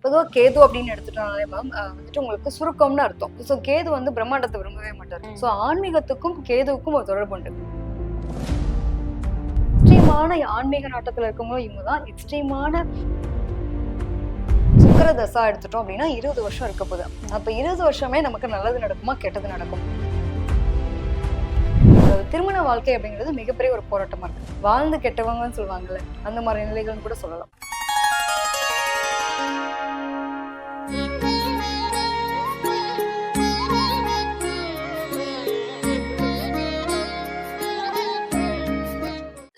பொதுவாக கேது அப்படின்னு எடுத்துட்டோம்னாலே மேம் வந்துட்டு உங்களுக்கு சுருக்கம்னு அர்த்தம். ஸோ கேது வந்து பிரம்மாண்டத்தை விரும்பவே மாட்டார். ஸோ ஆன்மீகத்துக்கும் கேதுவுக்கும் ஒரு தொடர்பு உண்டு. எக்ஸ்ட்ரீமான ஆன்மீக நாட்டத்தில் இருக்கவங்களும் இவங்க தான். எக்ஸ்ட்ரீமான சுக்கர தசா எடுத்துட்டோம் அப்படின்னா 20 வருஷம் இருக்க போகுது. அப்ப 20 வருஷமே நமக்கு நல்லது நடக்குமா கெட்டது நடக்கும்? திருமண வாழ்க்கை அப்படிங்கிறது மிகப்பெரிய ஒரு போராட்டமா இருக்கு. வாழ்ந்து கெட்டவங்கன்னு சொல்லுவாங்கல்ல, அந்த மாதிரி நிலைகள்னு கூட சொல்லலாம்.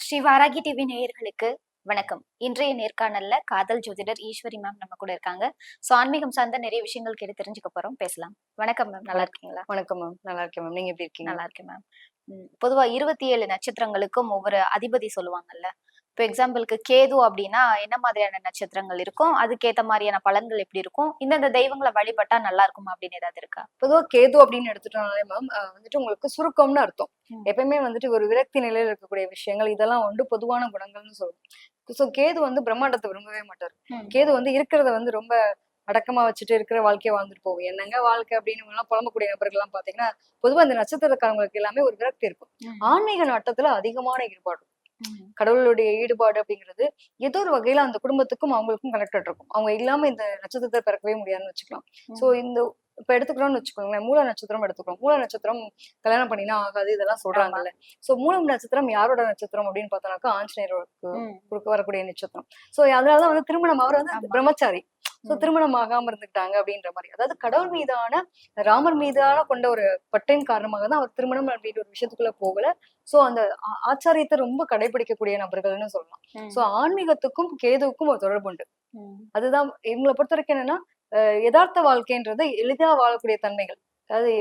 ஸ்ரீ வாராகி டிவி நேயர்களுக்கு வணக்கம். இன்றைய நேர்காணல்ல காதல் ஜோதிடர் ஈஸ்வரி மேம் நம்ம கூட இருக்காங்க. சோ ஆன்மீகம் சார்ந்த நிறைய விஷயங்கள் கேட்டு தெரிஞ்சுக்க போறோம், பேசலாம். வணக்கம் மேம், நல்லா இருக்கீங்களா? வணக்கம் மேம், நல்லா இருக்கேன் மேம். நீங்க எப்படி இருக்கீங்க? நல்லா இருக்கேன் மேம். பொதுவா 27 நட்சத்திரங்களுக்கும் ஒவ்வொரு அதிபதி சொல்லுவாங்கல்ல. இப்போ எக்ஸாம்பிளுக்கு கேது அப்படின்னா என்ன மாதிரியான நட்சத்திரங்கள் இருக்கும், அதுக்கேத்த மாதிரியான பலன்கள் எப்படி இருக்கும், இந்தந்த தெய்வங்களை வழிபட்டா நல்லா இருக்குமா அப்படின்னு ஏதாவது இருக்கா? பொதுவாக கேது அப்படின்னு எடுத்துட்டோம்னாலே மேம் வந்துட்டு உங்களுக்கு சுருக்கம்னு அர்த்தம். எப்பயுமே வந்துட்டு ஒரு விரக்தி நிலையில இருக்கக்கூடிய விஷயங்கள் இதெல்லாம் வந்து பொதுவான குணங்கள்னு சொல்லுவோம். ஸோ கேது வந்து பிரம்மாண்டத்தை விரும்பவே மாட்டார். கேது வந்து இருக்கிறத வந்து ரொம்ப அடக்கமா வச்சுட்டு இருக்கிற வாழ்க்கையை வாழ்ந்துட்டு போவோம். என்னங்க வாழ்க்கை அப்படின்னு எல்லாம் புலம்பக்கூடிய நபர்கள் எல்லாம் பாத்தீங்கன்னா பொதுவா இந்த நட்சத்திரக்காரங்களுக்கு எல்லாமே ஒரு விரக்தி இருக்கும். ஆன்மீக நாட்டத்துல அதிகமான ஈடுபாடு, கடவுளுடைய ஈடுபாடு அப்படிங்கிறது ஏதோ ஒரு வகையில அந்த குடும்பத்துக்கும் அவங்களுக்கும் கனெக்டட் இருக்கும். அவங்க இல்லாம இந்த நட்சத்திரத்தை பிறக்கவே முடியாதுன்னு வச்சுக்கலாம். சோ இந்த இப்ப எடுத்துக்கிறோம்னு வச்சுக்கோங்களேன், மூல நட்சத்திரம் எடுத்துக்கிறோம். மூல நட்சத்திரம் கல்யாணம் பண்ணினா ஆகாது இதெல்லாம் சொல்றாங்கல்ல. சோ மூலம் நட்சத்திரம் யாரோட நட்சத்திரம் அப்படின்னு பார்த்தோம்னாக்கா ஆஞ்சநேயருக்கு வரக்கூடிய நட்சத்திரம். சோ அதனாலதான் வந்து திருமணம் அவர் வந்து பிரம்மச்சாரி. சோ திருமணம் ஆகாம இருந்துட்டாங்க அப்படின்ற மாதிரி. அதாவது கடவுள் மீதான ராமர் மீதான கொண்ட ஒரு பற்றின் காரணமாக தான் அவர் திருமணம் அப்படின்ற ஒரு விஷயத்துக்குள்ள போகல. சோ அந்த ஆச்சாரியத்தை ரொம்ப கடைபிடிக்கக்கூடிய நபர்கள்னு சொல்லலாம். சோ ஆன்மீகத்துக்கும் கேதுவுக்கும் ஒரு தொடர்பு உண்டு. அதுதான் இவங்களை பொறுத்த வரைக்கும் என்னன்னா யதார்த்த வாழ்க்கைன்றது எளிதா வாழக்கூடிய தன்மைகள். அதாவது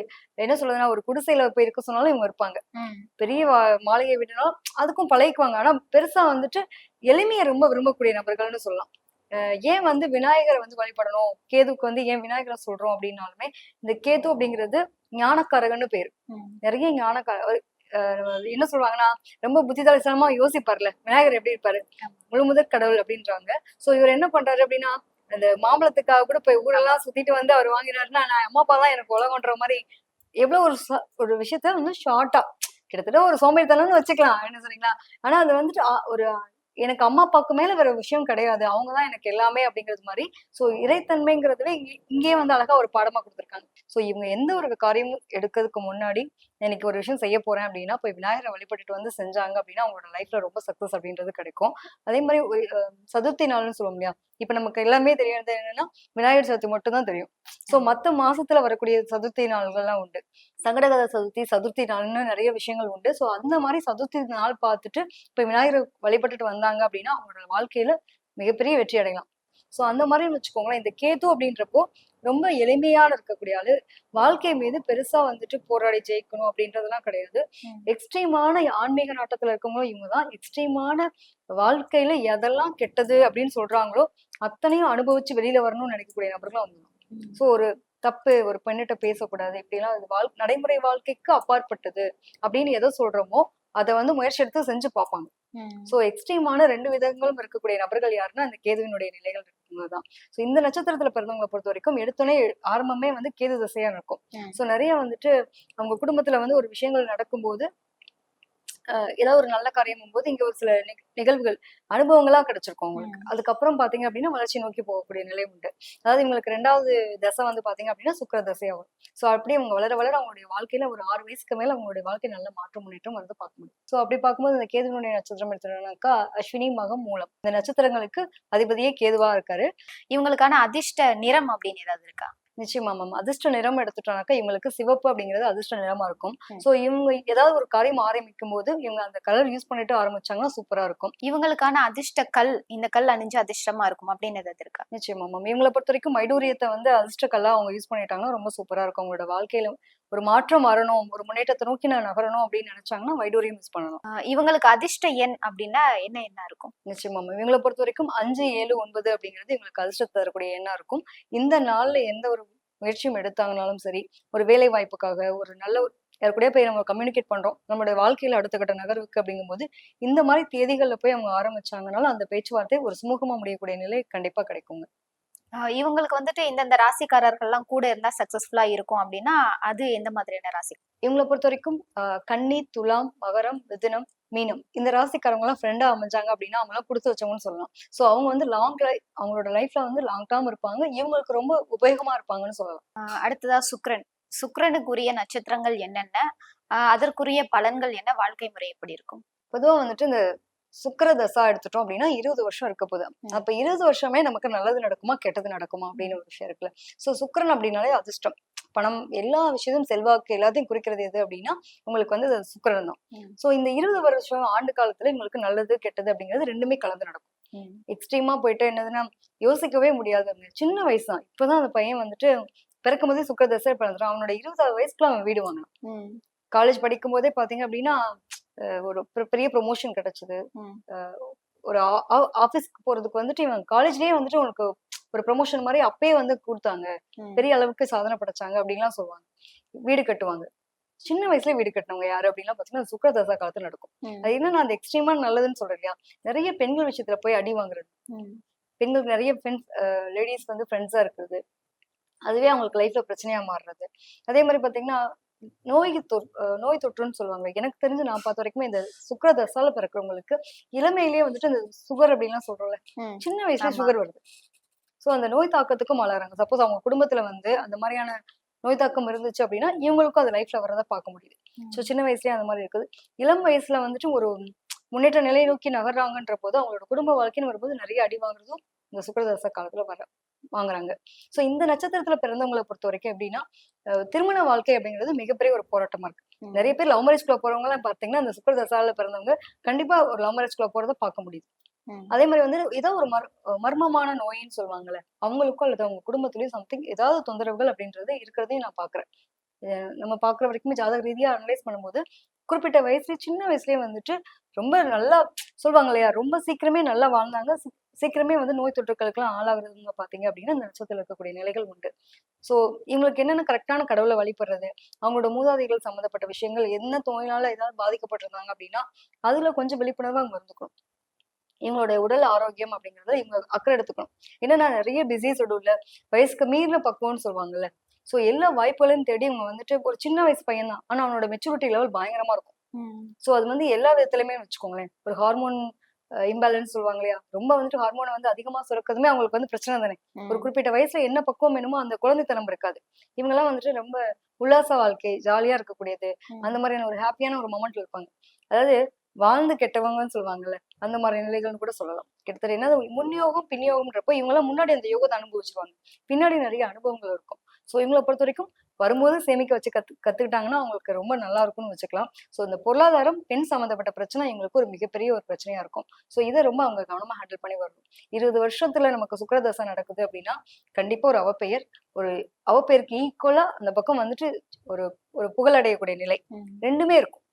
என்ன சொல்றதுன்னா ஒரு குடிசையில போய் இருக்க சொன்னாலும் இவங்க இருப்பாங்க. பெரிய மாளிகை வீடுனாலும் அதுக்கும் பழகிக்குவாங்க. ஆனா பெருசா வந்துட்டு எளிமையை ரொம்ப விரும்பக்கூடிய நபர்கள்னு சொல்லலாம். ஏன் வந்து விநாயகரை வந்து வழிபடணும், கேதுக்கு வந்து ஏன் விநாயகரை சொல்றோம் அப்படின்னாலுமே இந்த கேது அப்படிங்கிறது ஞானக்காரகன்னு பேரு. நிறைய என்ன சொல்லுவாங்கன்னா ரொம்ப புத்திசாலித்தனமா யோசிப்பார்ல, விநாயகர் எப்படி இருப்பாரு, முழு முதற் கடவுள் அப்படின்றாங்க. சோ இவர் என்ன பண்றாரு அப்படின்னா அந்த மாம்பழத்துக்காக கூட போய் ஊரெல்லாம் சுத்திட்டு வந்து அவர் வாங்கினாருன்னா நான் அம்மா அப்பா தான் எனக்கு உலகம்ன்ற மாதிரி எவ்வளவு ஒரு விஷயத்த வந்து ஷார்ட்டா கிட்டத்தட்ட ஒரு சோம்பேறித்தனம்னு வச்சுக்கலாம், என்ன சொன்னீங்களா. ஆனா அது வந்துட்டு ஒரு எனக்கு அம்மா அப்பாவுக்கு மேல வேற விஷயம் கிடையாது, அவங்கதான் எனக்கு எல்லாமே அப்படிங்கிறது மாதிரி. சோ இறைத்தன்மைங்கிறதுல இங்கேயே வந்து அழகா ஒரு பாடமா கொடுத்துருக்காங்க. சோ இவங்க எந்த ஒரு காரியமும் எடுக்கிறதுக்கு முன்னாடி எனக்கு ஒரு விஷயம் செய்ய போறேன் அப்படின்னா போய் விநாயகரை வழிபட்டுட்டு வந்து செஞ்சாங்க அப்படின்னா அவங்களோட லைஃப்ல ரொம்ப சக்சஸ் அப்படின்றது கிடைக்கும். அதே மாதிரி சதுர்த்தி நாள்னு சொல்லுவோம் இல்லையா. இப்ப நமக்கு எல்லாமே தெரியாது என்னன்னா விநாயகர் சதுர்த்தி மட்டும் தான் தெரியும். சோ மத்த மாசத்துல வரக்கூடிய சதுர்த்தி நாள்கள்லாம் உண்டு. சங்கடகர சதுர்த்தி, சதுர்த்தி நாள்னு நிறைய விஷயங்கள் உண்டு. சோ அந்த மாதிரி சதுர்த்தி நாள் பார்த்துட்டு இப்ப விநாயகரை வழிபட்டுட்டு வந்தாங்க அப்படின்னா அவங்களோட வாழ்க்கையில மிகப்பெரிய வெற்றி அடையலாம். சோ அந்த மாதிரி வச்சுக்கோங்களேன். இந்த கேது அப்படின்றப்போ ரொம்ப எளிமையான இருக்கக்கூடிய ஆளு. வாழ்க்கை மீது பெருசா வந்துட்டு போராடி ஜெயிக்கணும் அப்படின்றதெல்லாம் கிடையாது. எக்ஸ்ட்ரீமான ஆன்மீக நாட்டத்துல இருக்கவங்களும் இவங்கதான். எக்ஸ்ட்ரீமான வாழ்க்கையில எதெல்லாம் கெட்டது அப்படின்னு சொல்றாங்களோ அத்தனையும் அனுபவிச்சு வெளியில வரணும்னு நினைக்கக்கூடிய நபர்களும் அவங்கதான். சோ ஒரு தப்பு, ஒரு பெண்ணிட்ட பேசக்கூடாது, இப்படி எல்லாம் அது நடைமுறை வாழ்க்கைக்கு அப்பாற்பட்டது அப்படின்னு எதோ சொல்றோமோ அதை வந்து முயற்சி எடுத்து செஞ்சு பார்ப்பாங்க. சோ எக்ஸ்ட்ரீமான 2 விதங்களும் இருக்கக்கூடிய நபர்கள் யாருன்னா அந்த கேதுவினுடைய நிலைகள் இருக்குங்கதான். சோ இந்த நட்சத்திரத்துல பிறந்தவங்களை பொறுத்த வரைக்கும் எடுத்தோடனே ஆரம்பமே வந்து கேது திசையா இருக்கும். சோ நிறைய வந்துட்டு அவங்க குடும்பத்துல வந்து ஒரு விஷயங்கள் நடக்கும்போது ஏதாவது ஒரு நல்ல காரியம் போது இங்க ஒரு சில நிகழ்வுகள் அனுபவங்களா கிடைச்சிருக்கும் அவங்களுக்கு. அதுக்கப்புறம் பாத்தீங்க அப்படின்னா வளர்ச்சி நோக்கி போகக்கூடிய நிலை உண்டு. அதாவது இவங்களுக்கு 2வது தசை வந்து பாத்தீங்க அப்படின்னா சுக்கிர தசையாகும். சோ அப்படியே அவங்க வளர வளர அவங்களுடைய வாழ்க்கையில ஒரு 6 வயசுக்கு மேல அவங்களுடைய வாழ்க்கை நல்ல மாற்றம் முன்னேற்றம் வந்து பார்க்க முடியும். சோ அப்படி பார்க்கும்போது இந்த கேதுவினுடைய நட்சத்திரம் எடுத்துட்டோம்னாக்கா அஸ்வினி, மகம், மூலம் இந்த நட்சத்திரங்களுக்கு அதிபதியே கேதுவா இருக்காரு. இவங்களுக்கான அதிர்ஷ்ட நிறம் அப்படின்னு ஏதாவது இருக்கா? நிச்சயமா மேம். அதிர்ஷ்ட நிறம் எடுத்துட்டோம்னாக்கா இவங்களுக்கு சிவப்பு அப்படிங்கிறது அதிர்ஷ்ட நிறமா இருக்கும். சோ இவங்க ஏதாவது ஒரு காரியம் ஆரம்பிக்கும் போது இவங்க அந்த கலர் யூஸ் பண்ணிட்டு ஆரம்பிச்சாங்கன்னா சூப்பரா இருக்கும். இவங்களுக்கான அதிர்ஷ்ட கல், இந்த கல் அணிஞ்சு அதிர்ஷ்டமா இருக்கும் அப்படின்னு ஏதாவது இருக்கா? நிச்சயமா மேம். இவங்களை பொறுத்த வரைக்கும் வைடூரியத்தை வந்து அதிர்ஷ்ட கல்லா அவங்க யூஸ் பண்ணிட்டாங்கன்னா ரொம்ப சூப்பரா இருக்கும். அவங்களோட வாழ்க்கையில ஒரு மாற்றம் வரணும், ஒரு முன்னேற்றத்தை நோக்கி நான் நகரணும் அப்படின்னு நினைச்சாங்கன்னா வைடூரியம் யூஸ் பண்ணணும். இவங்களுக்கு அதிர்ஷ்ட எண் அப்படின்னா என்ன இருக்கும்? நிச்சயமா மேம். இவங்களை பொறுத்த வரைக்கும் 5, 7, 9 அப்படிங்கிறது இவங்களுக்கு அதிர்ஷ்டத்தை தரக்கூடிய எண்ணா இருக்கும். இந்த நாள்ல எந்த ஒரு முயற்சியும் எடுத்தாங்கனாலும் சரி, ஒரு வேலை வாய்ப்புக்காக ஒரு நல்ல யாருக்கூடயே போய் நம்ம கம்யூனிகேட் பண்றோம், நம்மளுடைய வாழ்க்கையில அடுத்த கட்ட நகர்வுக்கு அப்படிங்கும்போது இந்த மாதிரி தேதிகள்ல போய் அவங்க ஆரம்பிச்சாங்கனாலும் அந்த பேச்சுவார்த்தை ஒரு சுமூகமா முடியக்கூடிய நிலை கண்டிப்பா கிடைக்குங்க. இவங்களுக்கு வந்துட்டு இந்தந்த ராசிக்காரர்கள்லாம் கூட இருந்தா சக்சஸ்ஃபுல்லா இருக்கும் அப்படின்னா அது எந்த மாதிரியான ராசி? இவங்கள பொறுத்த வரைக்கும் கன்னி, துலாம், மகரம், மிதுனம், மீனம் இந்த ராசிக்காரங்க எல்லாம் ஃப்ரெண்டா அமைஞ்சாங்க அப்படின்னா அவங்க எல்லாம் கொடுத்து வச்சவங்கன்னு சொல்லலாம். சோ அவங்க வந்து அவங்களோட லைஃப்ல வந்து லாங் டேர்ம் இருப்பாங்க. இவங்களுக்கு ரொம்ப உபயோகமா இருப்பாங்கன்னு சொல்லலாம். அடுத்ததா சுக்கிரன். சுக்கிரனுக்குரிய நட்சத்திரங்கள் என்னென்ன? அதற்குரிய பலன்கள் என்ன? வாழ்க்கை முறை எப்படி இருக்கும்? பொதுவா வந்துட்டு இந்த சுக்கிர தசா எடுத்துட்டோம் அப்படின்னா 20 வருஷம் இருக்க போகுது. அப்ப 20 வருஷமே நமக்கு நல்லது நடக்குமா கெட்டது நடக்குமா அப்படின்னு ஒரு விஷயம் இருக்குல்ல. சோ சுக்கிரன் அப்படின்னாலே அதிர்ஷ்டம், பணம், எல்லா விஷயமும், செல்வாக்கு எல்லாத்தையும் குறிக்கிறது எது அப்படின்னா உங்களுக்கு வந்து அது சுக்கிரன் தான். சோ இந்த 20 வருஷம் ஆண்டு காலத்துல உங்களுக்கு நல்லது கெட்டது அப்படிங்கிறது ரெண்டுமே கலந்து நடக்கும். எக்ஸ்ட்ரீமா போயிட்டு என்னதுன்னா யோசிக்கவே முடியாதுங்க. சின்ன வயசு தான். இப்பதான் அந்த பையன் வந்துட்டு பிறக்கும் போதே சுக்கிர தசை பிறந்துடும். அவனோட 20வது வயசுக்குள்ள அவன் வீடு வாங்கினான். காலேஜ் படிக்கும் போதே பாத்தீங்க அப்படின்னா ஒரு பெரிய ப்ரொமோஷன் கிடைச்சது. ஒரு ஆபீஸ்க்கு போறதுக்கு வந்துட்டு இவன் காலேஜ்லயே வந்துட்டு உனக்கு ஒரு ப்ரொமோஷன் மாதிரி அப்பயே வந்து கொடுத்தாங்க. பெரிய அளவுக்கு சாதனை படைச்சாங்க அப்படின்லாம் சொல்லுவாங்க. வீடு கட்டுவாங்க. சின்ன வயசுல வீடு கட்டினவங்க யாரு அப்படின்லாம் பாத்தீங்கன்னா சுக்கிர தசா காலத்துல நடக்கும். அது என்னன்னா அந்த எக்ஸ்ட்ரீமா நல்லதுன்னு சொல்றேன் இல்லையா, நிறைய பெண்கள் விஷயத்துல போய் அடி வாங்குறது, பெண்களுக்கு நிறைய ஃப்ரெண்ட்ஸ், லேடிஸ் வந்து ஃப்ரெண்ட்ஸா இருக்கிறது, அதுவே அவங்களுக்கு லைஃப்ல பிரச்சனையா மாறுறது. அதே மாதிரி பாத்தீங்கன்னா நோய் தொற்றுன்னு சொல்லுவாங்க. எனக்கு தெரிஞ்சு நான் பார்த்த வரைக்குமே இந்த சுக்கிர தசால பிறக்கிறவங்களுக்கு இளமையிலேயே வந்துட்டு இந்த சுகர் அப்படின்லாம் சொல்றோம்ல, சின்ன வயசுல சுகர் வருது. சோ அந்த நோய் தாக்கத்துக்கும் ஆளாறாங்க. சப்போஸ் அவங்க குடும்பத்துல வந்து அந்த மாதிரியான நோய் தாக்கம் இருந்துச்சு அப்படின்னா இவங்களுக்கும் அது லைஃப்ல வரதை பார்க்க முடியுது. சோ சின்ன வயசுலயே அந்த மாதிரி இருக்குது. இளம் வயசுல வந்துட்டு ஒரு முன்னேற்ற நிலையை நோக்கி நகர்றாங்கன்ற போது அவங்களோட குடும்ப வாழ்க்கைன்னு வரும்போது நிறைய அடி வாங்குறதும் இந்த சுக்கிரதச காலத்துல வாங்குறாங்க. சோ இந்த நட்சத்திரத்துல பிறந்தவங்களை பொறுத்த வரைக்கும் எப்படின்னா திருமண வாழ்க்கை அப்படிங்கிறது மிகப்பெரிய ஒரு போராட்டமா இருக்கு. நிறைய பேர் லவ் மேரேஜ்குள்ள போறவங்க எல்லாம் பாத்தீங்கன்னா அந்த சுக்கிரதசால பிறந்தவங்க கண்டிப்பா ஒரு லவ் மேரேஜ்குள்ள போறதை பார்க்க முடியுது. அதே மாதிரி வந்து ஏதோ ஒரு மர்மமான நோயின்னு சொல்லுவாங்கல்ல, அவங்களுக்கும் அல்லது அவங்க குடும்பத்திலயும் சம்திங் ஏதாவது தொந்தரவுகள் அப்படின்றது இருக்கிறதையும் நான் பாக்குறேன். நம்ம பாக்குற வரைக்குமே ஜாதக ரீதியா அனலைஸ் பண்ணும்போது குறிப்பிட்ட வயசுலயே சின்ன வயசுலயே வந்துட்டு ரொம்ப நல்லா சொல்லுவாங்க இல்லையா, ரொம்ப சீக்கிரமே நல்லா வாழ்ந்தாங்க. சீக்கிரமே வந்து நோய் தொற்றுக்களுக்கு எல்லாம் ஆளாகிறதுங்க பாத்தீங்க அப்படின்னா இந்த நட்சத்திரத்துல இருக்கக்கூடிய நிலைகள் உண்டு. சோ இவங்களுக்கு என்னென்ன கரெக்டான கடவுளை வழிபடுறது, அவங்களோட மூதாதைகள் சம்பந்தப்பட்ட விஷயங்கள், என்ன நோயினால ஏதாவது பாதிக்கப்பட்டிருந்தாங்க அப்படின்னா அதுல கொஞ்சம் விழிப்புணர்வு அவங்க இருந்துக்கணும். இவங்களுடைய உடல் ஆரோக்கியம் அப்படிங்கறத இவங்க அக்கறை எடுத்துக்கணும். ஏன்னா நிறைய பிஸி ஷெட்யூல்ல வயசுக்கு மீறின பக்குவம்னு சொல்லுவாங்கல்ல. சோ எல்லா வாய்ப்புகளையும் தேடி இவங்க வந்துட்டு ஒரு சின்ன வயசு பையன் தான், ஆனா அவனோட மெச்சூரிட்டி லெவல் பயங்கரமா இருக்கும். சோ அது வந்து எல்லா விதத்திலுமே வச்சுக்கோங்களேன். ஒரு ஹார்மோன் இம்பேலன்ஸ் சொல்லுவாங்க இல்லையா, ரொம்ப வந்துட்டு ஹார்மோனை வந்து அதிகமா சுரக்கிறதுமே அவங்களுக்கு வந்து பிரச்சனை தானே. ஒரு குறிப்பிட்ட வயசுல என்ன பக்குவம் வேணுமோ அந்த குழந்தைத்தனம் இருக்காது. இவங்க எல்லாம் வந்துட்டு ரொம்ப உல்லாச வாழ்க்கை, ஜாலியா இருக்கக்கூடியது, அந்த மாதிரியான ஒரு ஹாப்பியான ஒரு மொமெண்ட்ல இருப்பாங்க. அதாவது வாழ்ந்து கெட்டவங்கன்னு சொல்லுவாங்கல்ல, அந்த மாதிரி நிலைகள்னு கூட சொல்லலாம். கிட்டத்தட்ட என்ன முன்யோகம் பின்யோகம்ன்றப்போ இவங்க எல்லாம் முன்னாடி அந்த யோகத்தை அனுபவிச்சிருவாங்க, பின்னாடி நிறைய அனுபவங்கள் இருக்கும். சோ இவங்களை பொறுத்த வரைக்கும் வரும்போது சேமிக்க வச்சு கத்துக்கிட்டாங்கன்னா அவங்களுக்கு ரொம்ப நல்லா இருக்கும்னு வச்சுக்கலாம். சோ இந்த பொருளாதாரம், பெண் சம்பந்தப்பட்ட பிரச்சனை எங்களுக்கு ஒரு மிகப்பெரிய ஒரு பிரச்சனையா இருக்கும். சோ இதை ரொம்ப அவங்க கவனமா ஹேண்டில் பண்ணி வரணும். 20 வருஷத்துல நமக்கு சுக்கிரதசை நடக்குது அப்படின்னா கண்டிப்பா ஒரு அவப்பெயர், ஒரு அவப்பெயருக்கு ஈக்குவலா அந்த பக்கம் வந்துட்டு ஒரு ஒரு புகழடையக்கூடிய நிலை ரெண்டுமே இருக்கும்.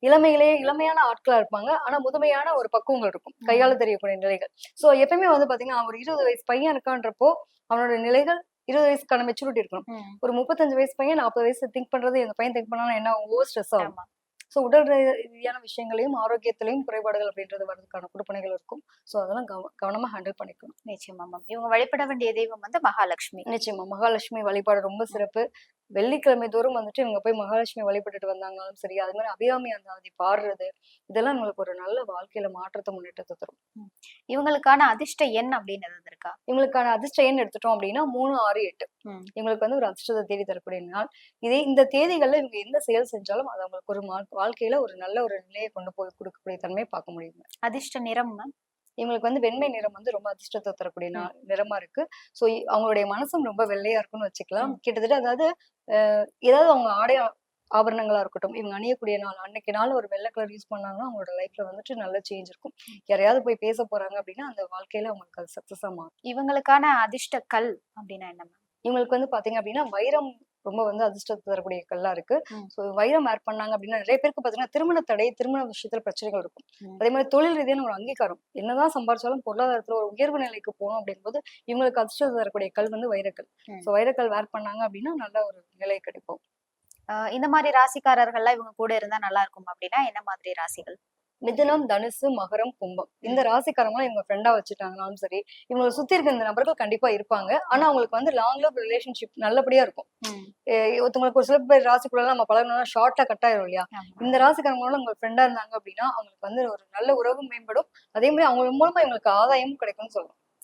இளமையான ஆட்களா இருப்பாங்க. ஆனா முதுமையான ஒரு பக்குவங்கள் இருக்கும். கையாள தெரியக்கூடிய நிலைகள். சோ எப்பவுமே வந்து பாத்தீங்கன்னா ஒரு 20 வயசு பையன் இருக்கான்றப்போ அவனோட நிலைகள் 20 வயசுக்கான மெச்சூரிட்டி இருக்கணும். ஒரு 35 வயசு பையன் 40 வயசு திங்க் பண்றது இந்த பையன் திங்க் பண்ணா என்ன ஓவர் ஸ்ட்ரெஸ் ஆகும். சோ உடல் ரீதியான விஷயங்களையும் ஆரோக்கியத்திலையும் குறைபாடுகள் அப்படின்றது வர்றதுக்கான குடுப்பனைகள் இருக்கும். சோ அதெல்லாம் கவனமா ஹேண்டில் பண்ணிக்கணும். நிச்சயமா மேம். இவங்க வழிபட வேண்டிய தெய்வம் வந்து மகாலட்சுமி. நிச்சயமா மகாலட்சுமி வழிபாடு ரொம்ப சிறப்பு. வெள்ளிக்கிழமை தோறும் வந்துட்டு இவங்க போய் மகாலட்சுமி வழிபட்டுட்டு வந்தாங்களும் சரி, அது மாதிரி அபிராமி அந்தாதி பாடுறது, இதெல்லாம் உங்களுக்கு ஒரு நல்ல வாழ்க்கையில மாற்றத்தை முன்னேற்றத்தை தரும். இவங்களுக்கான அதிர்ஷ்ட எண் அப்படின்னு எதாவது இருக்கா? இவங்களுக்கான அதிர்ஷ்ட எண் எடுத்துட்டோம் அப்படின்னா 3, 6, 8 இவங்களுக்கு வந்து ஒரு அதிர்ஷ்டத்தை தேடி தரக்கூடிய நாள். இந்த தேதிகள்ல இவங்க எந்த செயல் செஞ்சாலும் அது அவங்களுக்கு ஒரு வாழ்க்கையில ஒரு நல்ல ஒரு நிலையை கொண்டு போய் கொடுக்கக்கூடிய தன்மையை பார்க்க முடியும். அதிர்ஷ்ட நிறம் இவங்களுக்கு வந்து வெண்மை நிறம் வந்து ரொம்ப அதிர்ஷ்டத்தை தரக்கூடிய நிறமா இருக்கு. சோ அவங்களுடைய மனசும் ரொம்ப வெள்ளையா இருக்குன்னு வச்சுக்கலாம். கிட்டத்தட்ட அதாவது ஏதாவது அவங்க ஆடை ஆபரணங்களா இருக்கட்டும், இவங்க அணியக்கூடிய நாள் அன்னைக்கு நாள் ஒரு வெள்ளை கலர் யூஸ் பண்ணாங்கன்னா அவங்களோட லைஃப்ல வந்துட்டு நல்ல சேஞ்ச் இருக்கும். யாரையாவது போய் பேச போறாங்க அப்படின்னா அந்த வாழ்க்கையில அவங்களுக்கு அது சக்சஸா மாறும். இவங்களுக்கான அதிர்ஷ்ட கல் அப்படின்னா என்ன? இவங்களுக்கு வந்து பாத்தீங்க அப்படின்னா வைரம் ரொம்ப வந்து அதிர்ஷ்டத்தை தரக்கூடிய கல்லா இருக்கு. சோ வைரம் ஆட் பண்ணாங்க அப்படின்னா நிறைய பேருக்கு பாத்தீங்கன்னா திருமண தடை, திருமண விஷயத்துல பிரச்சனைகள் இருக்கும். அதே மாதிரி தொழில் ரீதியான ஒரு அங்கீகாரம், என்னதான் சம்பாதிச்சாலும் பொருளாதாரத்துல ஒரு உயர்வு நிலைக்கு போகணும் அப்படிங்கும்போது இவங்களுக்கு அதிர்ஷ்டத்தை தரக்கூடிய கல் வந்து வைரக்கல். சோ வைரக்கல் வேர் பண்ணாங்க அப்படின்னா நல்ல ஒரு நிலை கிடைக்கும். இந்த மாதிரி ராசிக்காரர்கள்லாம் இவங்க கூட இருந்தா நல்லா இருக்கும் அப்படின்னா என்ன மாதிரி ராசிகள்? மிதுனம், தனுசு, மகரம், கும்பம் இந்த ராசிக்காரங்களும் இவங்க ஃப்ரெண்டா வச்சுட்டாங்கனாலும் சரி, இவங்களை சுத்தி இருக்க இந்த நபர்கள் கண்டிப்பா இருப்பாங்க. ஆனா அவங்களுக்கு வந்து லாங் லவ் ரிலேஷன்ஷிப் நல்லபடியா இருக்கும். ஒருத்தவங்களுக்கு ஒரு சில பேர் ராசிக்குள்ள நம்ம பழகணும்னா ஷார்ட்டா கட் ஆயிரும் இல்லையா? இந்த ராசிக்காரங்களோட உங்க ஃப்ரெண்டா இருந்தாங்க அப்படின்னா அவங்களுக்கு வந்து ஒரு நல்ல உறவு மேம்படும். அதே மாதிரி அவங்க மூலமா இவங்களுக்கு ஆதாயமும் கிடைக்கும்னு சொல்லலாம்.